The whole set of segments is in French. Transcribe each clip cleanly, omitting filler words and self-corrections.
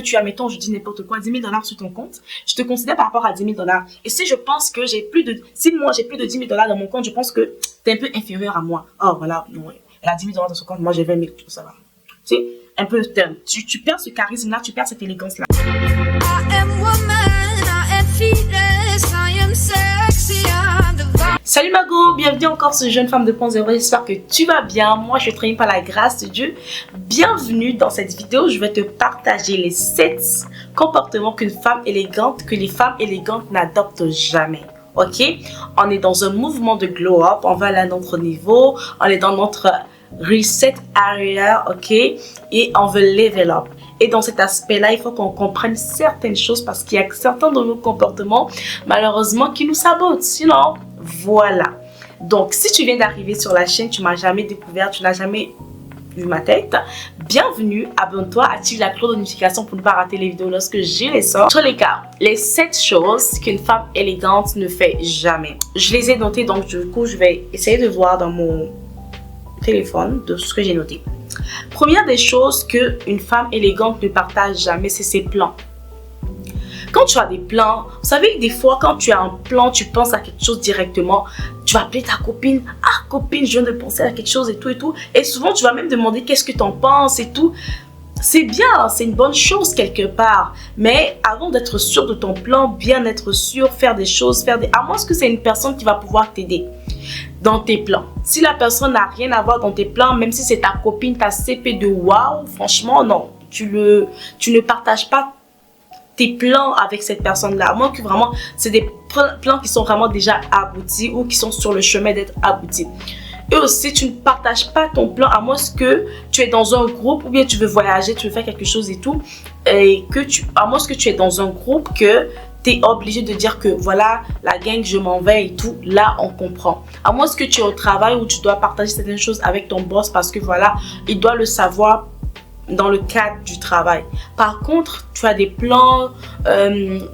tu as, mettons, je dis n'importe quoi, 10 000 $ sur ton compte, je te considère par rapport à 10 000 $. Et si je pense que si moi j'ai plus de 10 000 $ dans mon compte, je pense que tu es un peu inférieur à moi. Oh voilà, non, elle a 10 000 $ dans son compte, moi j'ai 20 000, tout ça va. Tu sais, un peu, tu perds ce charisme-là, tu perds cette élégance-là. Salut Margot, bienvenue encore sur Jeune Femme 2.0, j'espère que tu vas bien. Moi je suis très bien par la grâce de Dieu. Bienvenue dans cette vidéo, je vais te partager les 7 comportements que les femmes élégantes n'adoptent jamais. Ok, on est dans un mouvement de glow up, on va aller à notre niveau, on est dans notre reset area, ok, et on veut level up. Et dans cet aspect-là, il faut qu'on comprenne certaines choses parce qu'il y a certains de nos comportements, malheureusement, qui nous sabotent. Sinon, voilà. Donc, si tu viens d'arriver sur la chaîne, tu m'as jamais découvert, tu n'as jamais vu ma tête, bienvenue, abonne-toi, active la cloche de notification pour ne pas rater les vidéos lorsque je les sors. Sur les cas, les 7 choses qu'une femme élégante ne fait jamais. Je les ai notées, donc du coup, je vais essayer de voir dans mon téléphone de ce que j'ai noté. Première des choses qu'une femme élégante ne partage jamais, c'est ses plans. Quand tu as des plans, vous savez, des fois, quand tu as un plan, tu penses à quelque chose directement. Tu vas appeler ta copine. Ah, copine, je viens de penser à quelque chose et tout et tout. Et souvent, tu vas même demander qu'est-ce que tu en penses et tout. C'est bien, c'est une bonne chose quelque part. Mais avant d'être sûr de ton plan, bien être sûr, faire des choses, à moins que c'est une personne qui va pouvoir t'aider dans tes plans. Si la personne n'a rien à voir dans tes plans, même si c'est ta copine, ta CP de waouh, franchement, non. Tu ne partages pas tes plans avec cette personne-là. À moins que vraiment, c'est des plans qui sont vraiment déjà aboutis ou qui sont sur le chemin d'être aboutis. Et aussi, tu ne partages pas ton plan à moins que tu es dans un groupe ou bien tu veux voyager, tu veux faire quelque chose et tout. Et à moins que tu es dans un groupe que tu es obligé de dire que voilà, la gang, je m'en vais et tout. Là, on comprend. À moins que tu es au travail où tu dois partager certaines choses avec ton boss parce que voilà, il doit le savoir dans le cadre du travail. Par contre, tu as des plans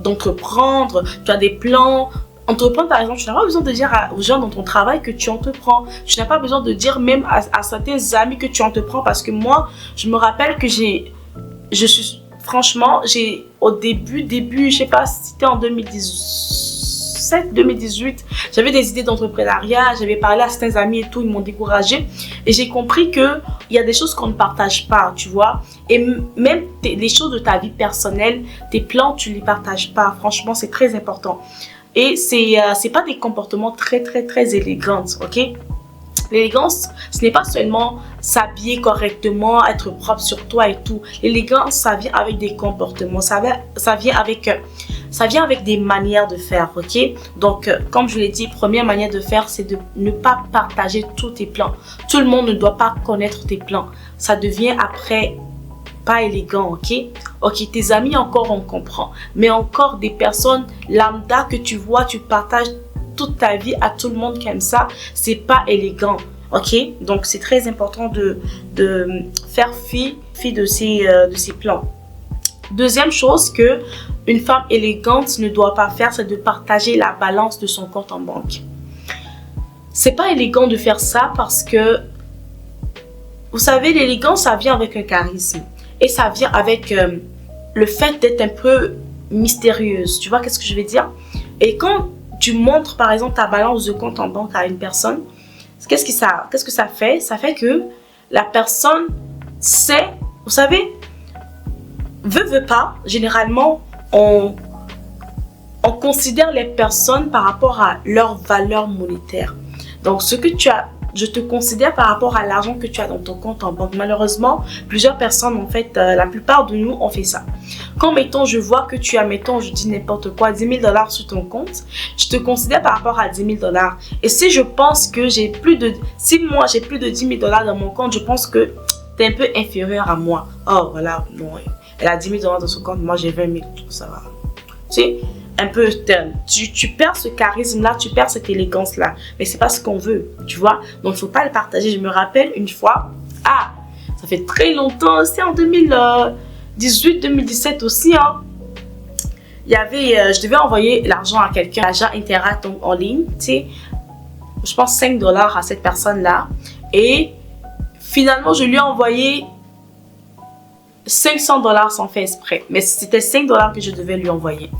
d'entreprendre, tu as des plans. Entreprendre, par exemple, tu n'as pas besoin de dire aux gens dans ton travail que tu entreprends. Tu n'as pas besoin de dire même à certains amis que tu entreprends parce que moi, je me rappelle que franchement, au début, je sais pas si c'était en 2017, 2018, j'avais des idées d'entrepreneuriat, j'avais parlé à certains amis et tout, ils m'ont découragée et j'ai compris que il y a des choses qu'on ne partage pas, tu vois, et même les choses de ta vie personnelle, tes plans, tu les partages pas. Franchement, c'est très important. Et c'est pas des comportements très élégants, ok? L'élégance, ce n'est pas seulement s'habiller correctement, être propre sur toi et tout. L'élégance, ça vient avec des comportements, ça vient avec des manières de faire, ok? Donc, comme je l'ai dit, première manière de faire, c'est de ne pas partager tous tes plans. Tout le monde ne doit pas connaître tes plans. Ça devient après pas élégant, ok? Ok, tes amis encore, on comprend. Mais encore des personnes lambda que tu vois, tu partages toute ta vie à tout le monde comme ça, c'est pas élégant, ok? Donc c'est très important de faire fi de ces plans. Deuxième chose que une femme élégante ne doit pas faire, c'est de partager la balance de son compte en banque. C'est pas élégant de faire ça parce que vous savez, l'élégance, ça vient avec un charisme et ça vient avec le fait d'être un peu mystérieuse. Tu vois qu'est-ce que je veux dire? Et quand tu montres par exemple ta balance de compte en banque à une personne, qu'est-ce que ça fait? Ça fait que la personne sait, vous savez, veut pas, généralement on considère les personnes par rapport à leur valeur monétaire. Donc ce que tu as, je te considère par rapport à l'argent que tu as dans ton compte en banque. Malheureusement, plusieurs personnes, en fait, la plupart de nous ont fait ça. Quand, mettons, je vois que tu as, mettons, je dis n'importe quoi, 10 000 $ sur ton compte, je te considère par rapport à 10 000 $. Et si je pense que si moi j'ai plus de 10 000 $ dans mon compte, je pense que tu es un peu inférieur à moi. Oh, voilà, non, elle a 10 000 $ dans son compte, moi j'ai 20 000, ça va. Tu sais, un peu, tu perds ce charisme-là, tu perds cette élégance-là. Mais c'est pas ce qu'on veut, tu vois. Donc, il ne faut pas le partager. Je me rappelle une fois, ça fait très longtemps, c'est en 2018-2017 aussi, hein. Il y avait, je devais envoyer l'argent à quelqu'un, l'agent Interact en ligne, tu sais, je pense 5 $ à cette personne-là. Et finalement, je lui ai envoyé $500 sans faire exprès. Mais c'était $5 que je devais lui envoyer.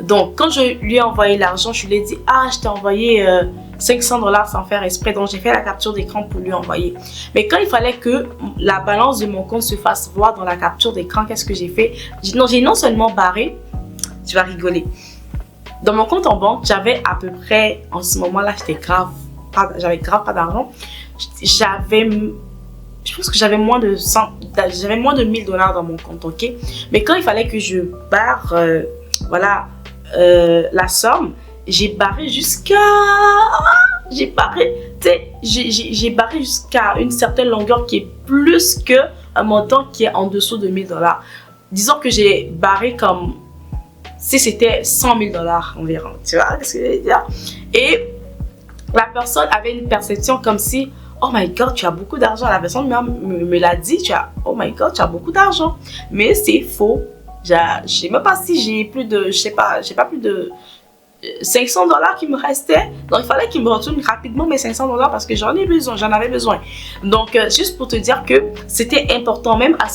Donc, quand je lui ai envoyé l'argent, je lui ai dit, ah, je t'ai envoyé $500 sans faire exprès. Donc, j'ai fait la capture d'écran pour lui envoyer. Mais quand il fallait que la balance de mon compte se fasse voir dans la capture d'écran, qu'est-ce que j'ai fait? J'ai non seulement barré, tu vas rigoler. Dans mon compte en banque, j'avais à peu près, en ce moment-là, j'avais grave pas d'argent. Je pense que j'avais moins de $1000 dans mon compte, ok? Mais quand il fallait que je barre, la somme, j'ai barré jusqu'à une certaine longueur qui est plus que un montant qui est en dessous de $1000. Disons que j'ai barré comme si c'était $100 000 environ, tu vois ce que je veux dire? Et la personne avait une perception comme si, oh my god, tu as beaucoup d'argent. La personne me l'a dit, oh my god, tu as beaucoup d'argent. Mais c'est faux. Je sais même pas si j'ai plus de, j'ai pas plus de $500 qui me restaient. Donc il fallait qu'il me retourne rapidement mes $500 parce que j'en avais besoin. Donc juste pour te dire que c'était important, même à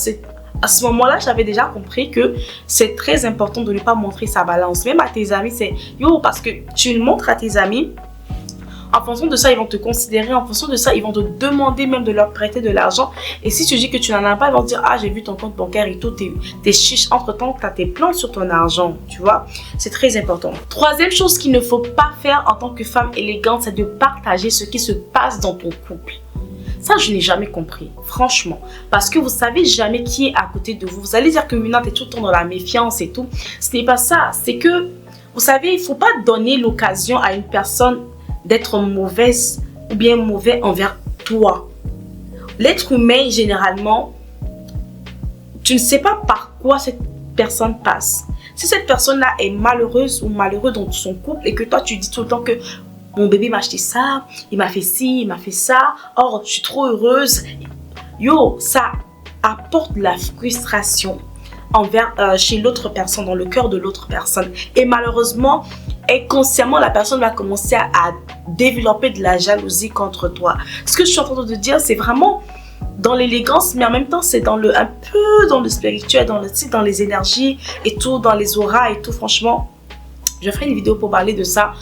ce moment-là, j'avais déjà compris que c'est très important de ne pas montrer sa balance. Même à tes amis, c'est yo, parce que tu le montres à tes amis. En fonction de ça, ils vont te considérer. En fonction de ça, ils vont te demander même de leur prêter de l'argent. Et si tu dis que tu n'en as pas, ils vont te dire, ah, j'ai vu ton compte bancaire et tout, t'es chiche. Entre-temps, tu as tes plans sur ton argent, tu vois. C'est très important. Troisième chose qu'il ne faut pas faire en tant que femme élégante, c'est de partager ce qui se passe dans ton couple. Ça, je n'ai jamais compris, franchement. Parce que vous savez jamais qui est à côté de vous. Vous allez dire que Muna, t'es tout le temps dans la méfiance et tout. Ce n'est pas ça. C'est que, vous savez, il ne faut pas donner l'occasion à une personne d'être mauvaise ou bien mauvais envers toi. L'être humain, généralement, tu ne sais pas par quoi cette personne passe. Si cette personne-là est malheureuse ou malheureux dans son couple et que toi, tu dis tout le temps que mon bébé m'a acheté ça, il m'a fait ci, il m'a fait ça, oh, je suis trop heureuse. Yo, ça apporte de la frustration chez l'autre personne, dans le cœur de l'autre personne. Et malheureusement, inconsciemment, la personne va commencer à développer de la jalousie contre toi. Ce que je suis en train de te dire, c'est vraiment dans l'élégance, mais en même temps, c'est un peu dans le spirituel, dans les énergies et tout, dans les auras et tout. Franchement, je ferai une vidéo pour parler de ça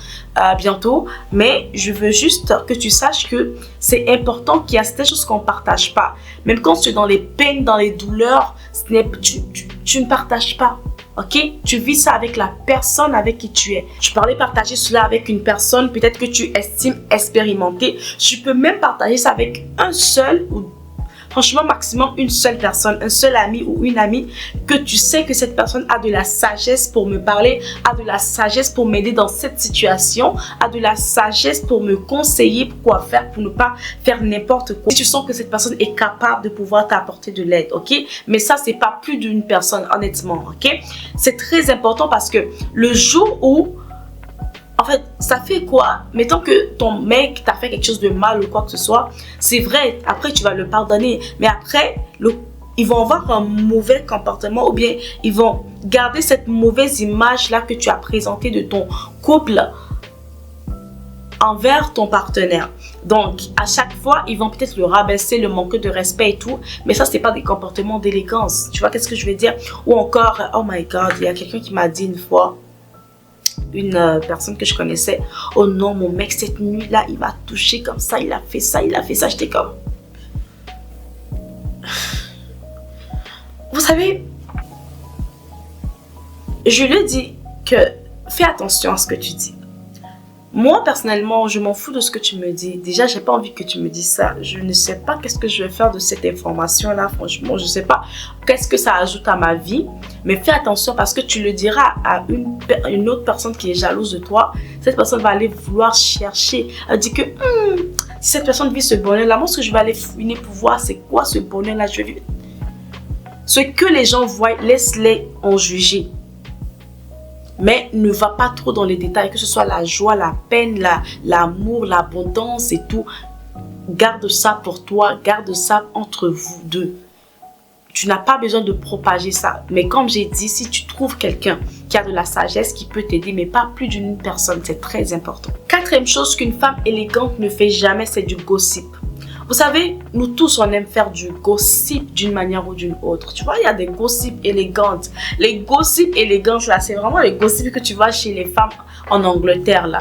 bientôt, mais je veux juste que tu saches que c'est important qu'il y a certaines choses qu'on ne partage pas. Même quand tu es dans les peines, dans les douleurs, tu ne partages pas. Ok, tu vis ça avec la personne avec qui tu es. Tu parlais partager cela avec une personne peut-être que tu estimes expérimentée. Tu peux même partager ça avec un seul ou franchement maximum une seule personne, un seul ami ou une amie que tu sais que cette personne a de la sagesse pour me parler, a de la sagesse pour m'aider dans cette situation, a de la sagesse pour me conseiller quoi faire pour ne pas faire n'importe quoi. Si tu sens que cette personne est capable de pouvoir t'apporter de l'aide, ok? Mais ça, c'est pas plus d'une personne, honnêtement, ok? C'est très important parce que le jour où en fait, ça fait quoi? Mettons que ton mec t'a fait quelque chose de mal ou quoi que ce soit. C'est vrai, après tu vas le pardonner. Mais après, ils vont avoir un mauvais comportement ou bien ils vont garder cette mauvaise image-là que tu as présentée de ton couple envers ton partenaire. Donc, à chaque fois, ils vont peut-être le rabaisser, le manquer de respect et tout. Mais ça, c'est pas des comportements d'élégance. Tu vois, qu'est-ce que je veux dire? Ou encore, oh my God, il y a quelqu'un qui m'a dit une fois, une personne que je connaissais, oh non, mon mec cette nuit là il m'a touché comme ça, il a fait ça, j'étais comme, vous savez, je lui dis que fais attention à ce que tu dis. Moi personnellement, je m'en fous de ce que tu me dis. Déjà, j'ai pas envie que tu me dises ça. Je ne sais pas qu'est-ce que je vais faire de cette information là. Franchement, je sais pas qu'est-ce que ça ajoute à ma vie. Mais fais attention parce que tu le diras à une autre personne qui est jalouse de toi. Cette personne va aller vouloir chercher. Elle dit que si cette personne vit ce bonheur là, moi ce que je vais aller fouiner pour voir c'est quoi ce bonheur là. Je vais vivre. Ce que les gens voient, laisse-les en juger. Mais ne va pas trop dans les détails, que ce soit la joie, la peine, l'amour, l'abondance et tout. Garde ça pour toi, garde ça entre vous deux. Tu n'as pas besoin de propager ça. Mais comme j'ai dit, si tu trouves quelqu'un qui a de la sagesse, qui peut t'aider, mais pas plus d'une personne, c'est très important. Quatrième chose qu'une femme élégante ne fait jamais, c'est du gossip. Vous Vous savez, nous tous, on aime faire du gossip d'une manière ou d'une autre. Tu vois, il y a des gossips élégantes. Les gossips élégantes, là, c'est vraiment les gossips que tu vois chez les femmes en Angleterre, là.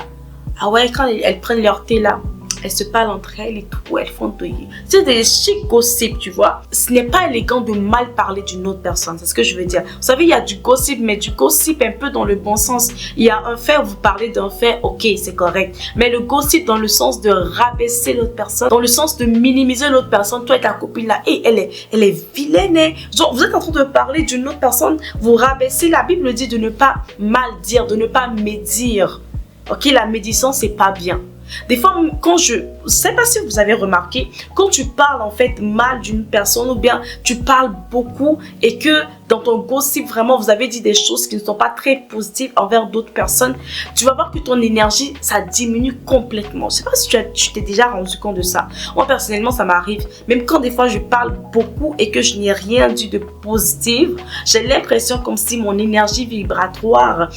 Ah ouais, quand elles prennent leur thé, là, elles se parlent entre elles et tout, elles font de... C'est des chic gossips, tu vois. Ce n'est pas élégant de mal parler d'une autre personne, c'est ce que je veux dire. Vous savez, il y a du gossip, mais du gossip un peu dans le bon sens. Il y a un fait, vous parlez d'un fait, ok, c'est correct. Mais le gossip dans le sens de rabaisser l'autre personne, dans le sens de minimiser l'autre personne, toi et ta copine là, et elle est vilaine, hein. Genre, vous êtes en train de parler d'une autre personne, vous rabaissez. La Bible dit de ne pas mal dire, de ne pas médire. Ok, la médisance, c'est pas bien. Des fois, quand je sais pas si vous avez remarqué, quand tu parles en fait mal d'une personne ou bien tu parles beaucoup et que dans ton gossip vraiment vous avez dit des choses qui ne sont pas très positives envers d'autres personnes, tu vas voir que ton énergie ça diminue complètement. Je sais pas si tu t'es déjà rendu compte de ça. Moi personnellement ça m'arrive, même quand des fois je parle beaucoup et que je n'ai rien dit de positif, j'ai l'impression comme si mon énergie vibratoire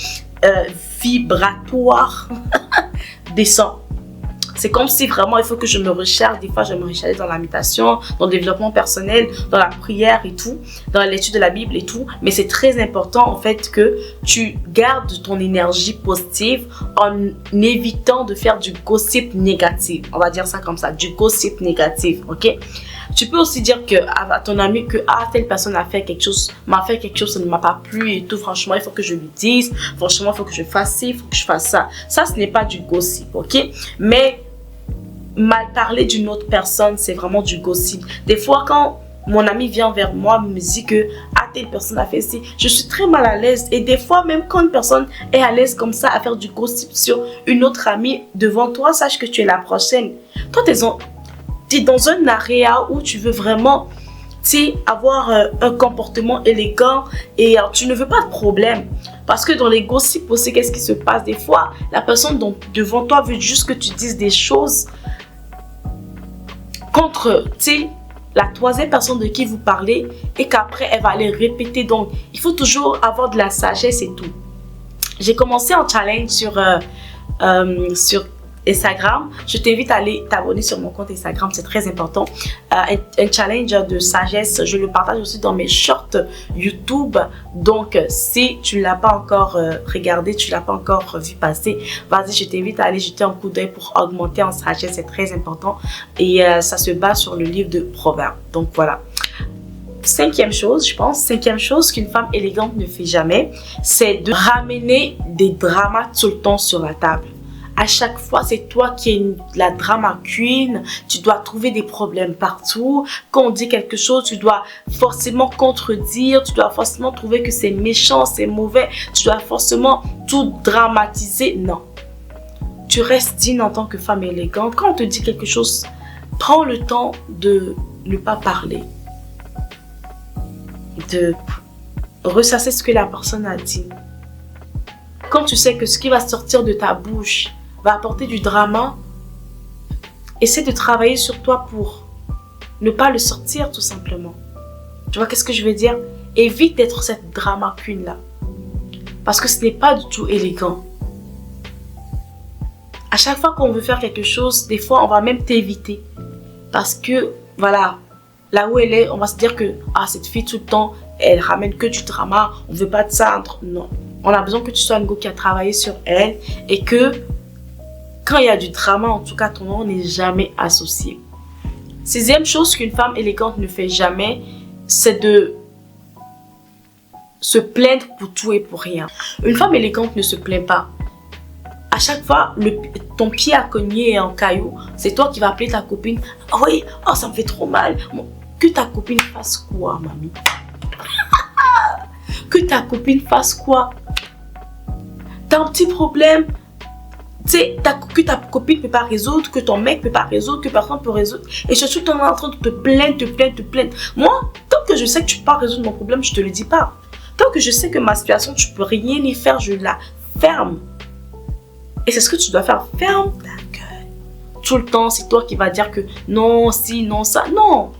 descend. C'est comme si vraiment il faut que je me recharge. Des fois, je me recharge dans la méditation, dans le développement personnel, dans la prière et tout, dans l'étude de la Bible et tout. Mais c'est très important en fait que tu gardes ton énergie positive en évitant de faire du gossip négatif. On va dire ça comme ça, du gossip négatif, ok? Tu peux aussi dire que à ton ami que telle personne a fait quelque chose, ça ne m'a pas plu et tout. Franchement, il faut que je lui dise. Franchement, il faut que je fasse ci, il faut que je fasse ça. Ça, ce n'est pas du gossip, ok? Mais mal parler d'une autre personne, c'est vraiment du gossip. Des fois, quand mon ami vient vers moi, me dit que telle personne a fait ci, je suis très mal à l'aise. Et des fois, même quand une personne est à l'aise comme ça à faire du gossip sur une autre amie devant toi, sache que tu es la prochaine. Toi, tu es dans un area où tu veux vraiment avoir un comportement élégant et tu ne veux pas de problème. Parce que dans les gossips aussi, qu'est-ce qui se passe? Des fois, la personne devant toi veut juste que tu dises des choses contre, la troisième personne de qui vous parlez et qu'après, elle va les répéter. Donc, il faut toujours avoir de la sagesse et tout. J'ai commencé un challenge sur Instagram. Je t'invite à aller t'abonner sur mon compte Instagram, c'est très important. Un challenge de sagesse, je le partage aussi dans mes shorts YouTube. Donc, si tu ne l'as pas encore regardé, tu ne l'as pas encore vu passer, vas-y, je t'invite à aller jeter un coup d'œil pour augmenter en sagesse, c'est très important. Et ça se base sur le livre de Proverbes. Donc, voilà. Cinquième chose qu'une femme élégante ne fait jamais, c'est de ramener des dramas tout le temps sur la table. À chaque fois, c'est toi qui es la drama queen. Tu dois trouver des problèmes partout. Quand on dit quelque chose, tu dois forcément contredire. Tu dois forcément trouver que c'est méchant, c'est mauvais. Tu dois forcément tout dramatiser. Non. Tu restes digne en tant que femme élégante. Quand on te dit quelque chose, prends le temps de ne pas parler. De ressasser ce que la personne a dit. Quand tu sais que ce qui va sortir de ta bouche va apporter du drama, essaie de travailler sur toi pour ne pas le sortir tout simplement. Tu vois qu'est-ce que je veux dire? Évite d'être cette drama queen là. Parce que ce n'est pas du tout élégant. À chaque fois qu'on veut faire quelque chose, des fois on va même t'éviter. Parce que voilà, là où elle est, on va se dire que cette fille tout le temps, elle ramène que du drama, on ne veut pas de ça. Non. On a besoin que tu sois un gars qui a travaillé sur elle et que quand il y a du drama, en tout cas, ton nom n'est jamais associé. Sixième chose qu'une femme élégante ne fait jamais, c'est de se plaindre pour tout et pour rien. Une femme élégante ne se plaint pas. À chaque fois, ton pied a cogné en caillou, c'est toi qui vas appeler ta copine. Ah oui, ça me fait trop mal. Que ta copine fasse quoi, mamie? Que ta copine fasse quoi? T'as un petit problème, que ta copine ne peut pas résoudre, que ton mec ne peut pas résoudre, que personne ne peut résoudre. Et je suis en train de te plaindre. Moi, tant que je sais que tu ne peux pas résoudre mon problème, je ne te le dis pas. Tant que je sais que ma situation, tu ne peux rien y faire, je la ferme. Et c'est ce que tu dois faire. Ferme ta gueule. Tout le temps, c'est toi qui vas dire que non, si, non, ça. Non.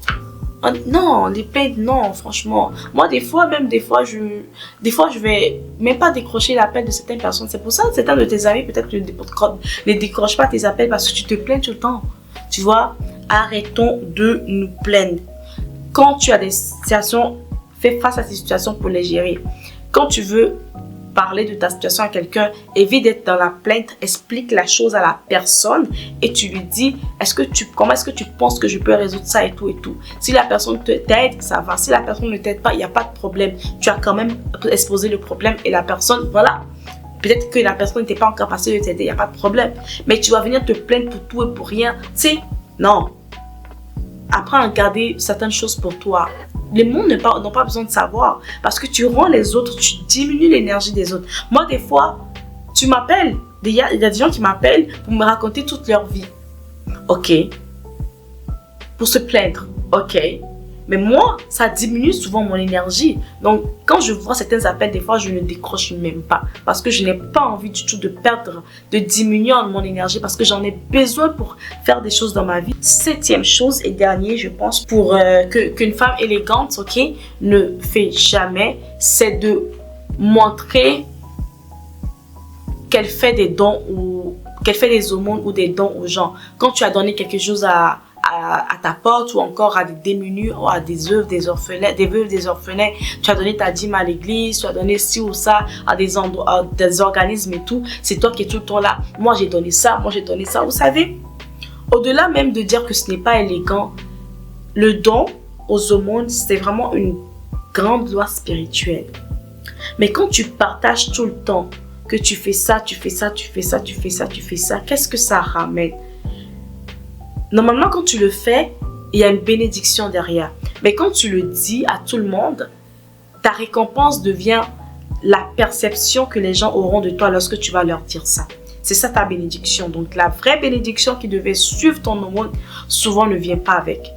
Non, les plaintes, non, franchement. Moi, des fois, je vais même pas décrocher l'appel de certaines personnes. C'est pour ça que certains de tes amis, peut-être, ne décrochent pas tes appels parce que tu te plains tout le temps. Tu vois, arrêtons de nous plaindre. Quand tu as des situations, fais face à ces situations pour les gérer. Quand tu veux parler de ta situation à quelqu'un, évite d'être dans la plainte, explique la chose à la personne et tu lui dis, comment est-ce que tu penses que je peux résoudre ça et tout et tout. Si la personne t'aide, ça va. Si la personne ne t'aide pas, il n'y a pas de problème. Tu as quand même exposé le problème et la personne, voilà. Peut-être que la personne n'était pas en capacité de t'aider, il n'y a pas de problème. Mais tu vas venir te plaindre pour tout et pour rien. Tu sais, non. Apprends à garder certaines choses pour toi. Les mondes n'ont pas besoin de savoir. Parce que tu rends les autres, tu diminues l'énergie des autres. Moi, des fois, tu m'appelles. Il y a des gens qui m'appellent pour me raconter toute leur vie. Ok. Pour se plaindre. Ok. Mais moi, ça diminue souvent mon énergie. Donc, quand je vois certains appels, des fois, je ne décroche même pas. Parce que je n'ai pas envie du tout de perdre, de diminuer mon énergie. Parce que j'en ai besoin pour faire des choses dans ma vie. 7e chose et dernier, je pense, pour qu'une femme élégante, ok, ne fait jamais, c'est de montrer qu'elle fait des dons ou qu'elle fait des aumônes ou des dons aux gens. Quand tu as donné quelque chose à ta porte ou encore à des démunis ou à des veuves, des orphelins, tu as donné ta dîme à l'église, tu as donné ci ou ça à des organismes et tout, c'est toi qui es tout le temps là. Moi j'ai donné ça, vous savez. Au-delà même de dire que ce n'est pas élégant, le don aux aumônes, c'est vraiment une grande loi spirituelle. Mais quand tu partages tout le temps que tu fais ça, qu'est-ce que ça ramène? Normalement, quand tu le fais, il y a une bénédiction derrière. Mais quand tu le dis à tout le monde, ta récompense devient la perception que les gens auront de toi lorsque tu vas leur dire ça. C'est ça ta bénédiction. Donc, la vraie bénédiction qui devait suivre ton aumône, souvent ne vient pas avec.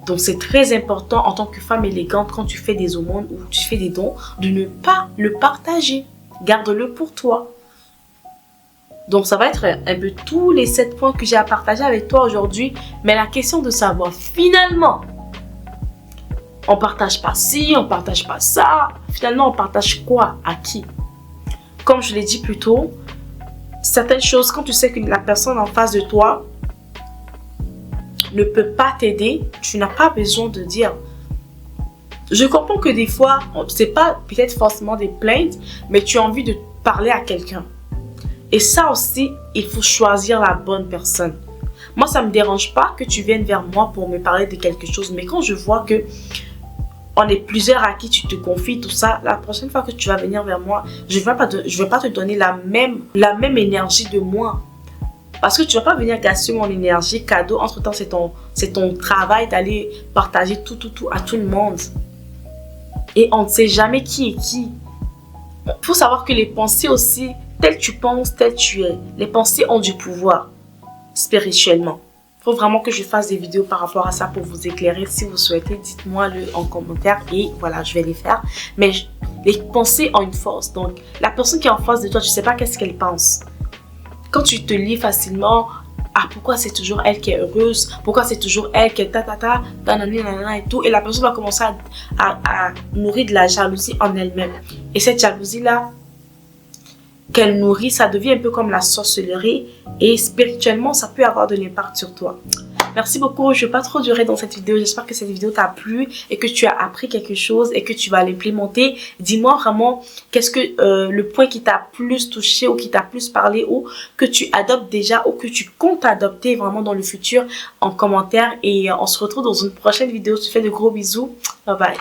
Donc, c'est très important en tant que femme élégante, quand tu fais des aumônes ou tu fais des dons, de ne pas le partager. Garde-le pour toi. Donc, ça va être un peu tous les 7 points que j'ai à partager avec toi aujourd'hui. Mais la question de savoir, finalement, on partage pas ci, on partage pas ça. Finalement, on partage quoi? À qui? Comme je l'ai dit plus tôt, certaines choses, quand tu sais que la personne en face de toi ne peut pas t'aider, tu n'as pas besoin de dire. Je comprends que des fois, c'est pas peut-être forcément des plaintes, mais tu as envie de parler à quelqu'un. Et ça aussi, il faut choisir la bonne personne. Moi, ça ne me dérange pas que tu viennes vers moi pour me parler de quelque chose. Mais quand je vois que on est plusieurs à qui tu te confies, tout ça, la prochaine fois que tu vas venir vers moi, je ne vais pas te donner la même énergie de moi. Parce que tu ne vas pas venir gaspiller mon énergie cadeau. Entre-temps, c'est ton travail d'aller partager tout à tout le monde. Et on ne sait jamais qui est qui. Il faut savoir que les pensées aussi, tel tu penses, tel tu es. Les pensées ont du pouvoir spirituellement. Il faut vraiment que je fasse des vidéos par rapport à ça pour vous éclairer. Si vous souhaitez, dites-moi-le en commentaire et voilà, je vais les faire. Mais les pensées ont une force. Donc, la personne qui est en face de toi, tu ne sais pas qu'est-ce qu'elle pense. Quand tu te lis facilement, ah, pourquoi c'est toujours elle qui est heureuse? Pourquoi c'est toujours elle qui est nanana et tout? Et la personne va commencer à nourrir de la jalousie en elle-même. Et cette jalousie-là, qu'elle nourrit, ça devient un peu comme la sorcellerie et spirituellement, ça peut avoir de l'impact sur toi. Merci beaucoup, je ne vais pas trop durer dans cette vidéo. J'espère que cette vidéo t'a plu et que tu as appris quelque chose et que tu vas l'implémenter. Dis-moi vraiment qu'est-ce que le point qui t'a plus touché ou qui t'a plus parlé ou que tu adoptes déjà ou que tu comptes adopter vraiment dans le futur en commentaire. Et on se retrouve dans une prochaine vidéo. Je te fais de gros bisous. Bye bye.